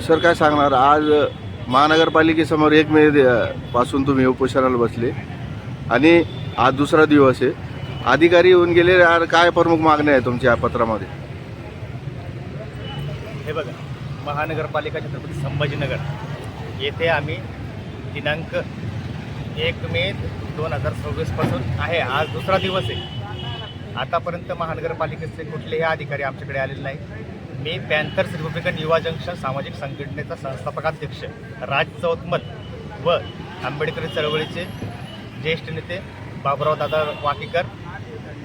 Sir काय सांगणार, आज महानगरपालिकेसमोर 1 मे पासून तुम्ही उपोषणाला बसले आणि आज दुसरा दिवस आहे. अधिकारी येऊन गेले, काय प्रमुख मागण्या आहे तुमच्या या पत्रामध्ये? हे बघा, महानगरपालिका छत्रपती संभाजीनगर येथे आम्ही दिनांक 1 मे 2026 पासून आहे, आज दुसरा दिवस आहे. आतापर्यंत महानगरपालिकेचे कुठलेही अधिकारी आमच्याकडे आलेले नाही. मी पॅन्थर्स रिपब्लिकन युवा जंक्शन सामाजिक संघटनेचा संस्थापकाध्यक्ष राज चौतमल व आंबेडकरी चळवळीचे ज्येष्ठ नेते बाबुराव दादा वाकीकर,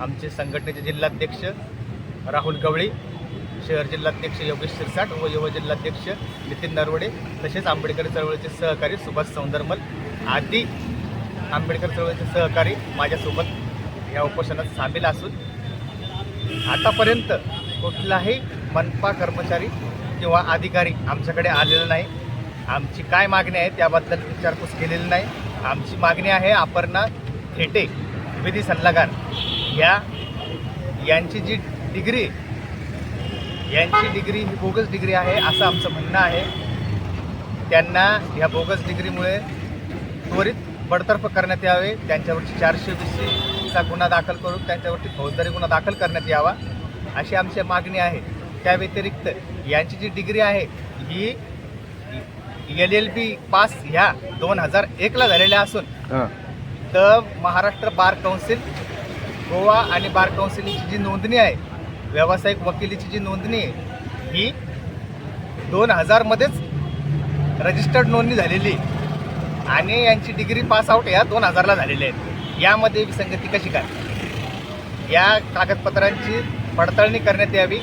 आमचे संघटनेचे जिल्हाध्यक्ष राहुल गवळी, शहर जिल्हाध्यक्ष योगेश शिरसाट व युवा जिल्हाध्यक्ष नितीन नरवडे, तसेच आंबेडकरी चळवळीचे सहकारी सुभाष सौंदरमल आदी आंबेडकर चळवळीचे सहकारी माझ्यासोबत या उपोषणात सामील असून आतापर्यंत कुठलाही मनपा कर्मचारी किंवा अधिकारी आमच्याकडे आलेला नाही. आमची काय मागणी आहे त्याबद्दल विचारपूस केलेली नाही. आमची मागणी आहे अपर्णा थेटे विधी सल्लागार यांची जी डिग्री ही बोगस डिग्री आहे असं आमचं म्हणणं आहे. त्यांना ह्या बोगस डिग्रीमुळे त्वरित बडतर्फ करण्यात यावे. त्यांच्यावरची 420चा गुन्हा दाखल करून त्यांच्यावरती फौजदारी गुन्हा दाखल करण्यात यावा अशी आमची मागणी आहे. त्या व्यतिरिक्त यांची जी डिग्री आहे ही LLB पास ह्या 2001ला झालेल्या असून तर महाराष्ट्र बार काउन्सिल गोवा आणि बार काउन्सिलची जी नोंदणी आहे, व्यावसायिक वकिलीची जी नोंदणी आहे ही 2000मध्येच रजिस्टर्ड नोंदणी झालेली आणि यांची डिग्री पासआउट या 2000ला झालेली आहे. यामध्ये विसंगती कशी काय? या कागदपत्रांची पडताळणी करण्यात यावी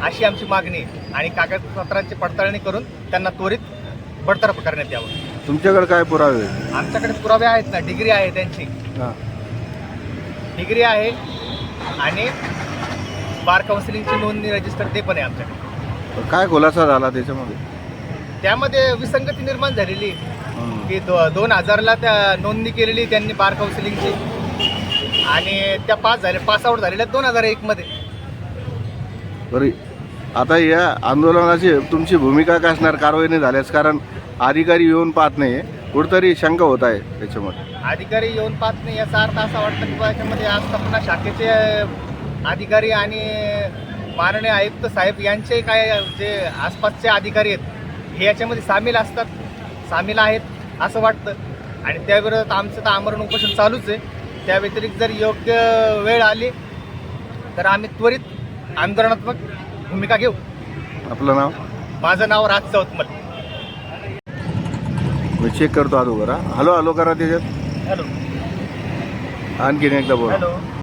अशी आमची मागणी आहे आणि कागदपत्रांची पडताळणी करून त्यांना त्वरित बडतर्फ करण्यात यावं. तुमच्याकडे काय पुरावे? आमच्याकडे पुरावे आहेत ना, डिग्री आहे त्यांची, डिग्री आहे आणि बार काउन्सिलिंगची नोंदणी रजिस्टर ते पण आहे आमच्याकडे. काय खुलासा झाला त्याच्यामध्ये? त्यामध्ये विसंगती निर्माण झालेली की 2000ला त्या नोंदणी केलेली त्यांनी बार काउन्सिलिंगची आणि त्या पासआउट झालेल्या 2001मध्ये. बरी, आता या आंदोलनाची तुमची भूमिका काय असणार कारवाई नाही झाल्यास? कारण अधिकारी येऊन पाहत नाही, कुठंतरी शंका होत आहे त्याच्यामध्ये. अधिकारी येऊन पाहत नाही याचा अर्थ असा वाटतं की याच्यामध्ये आस्थापना शाखेचे अधिकारी आणि माननीय आयुक्त साहेब यांचे काय जे आसपासचे अधिकारी आहेत हे याच्यामध्ये सामील आहेत असं वाटतं आणि त्याविरोधात आमचं तर आमरण उपोषण चालूच आहे. त्या व्यतिरिक्त जर योग्य वेळ आली तर आम्ही त्वरित आंदोलनात्मक भूमिका घेऊ. आपलं नाव? माझं नाव राज चौतमल. मी चेक करतो अगोदर. हॅलो करा त्याच्यात. हॅलो, आणखीन एकदा बोला. हॅलो.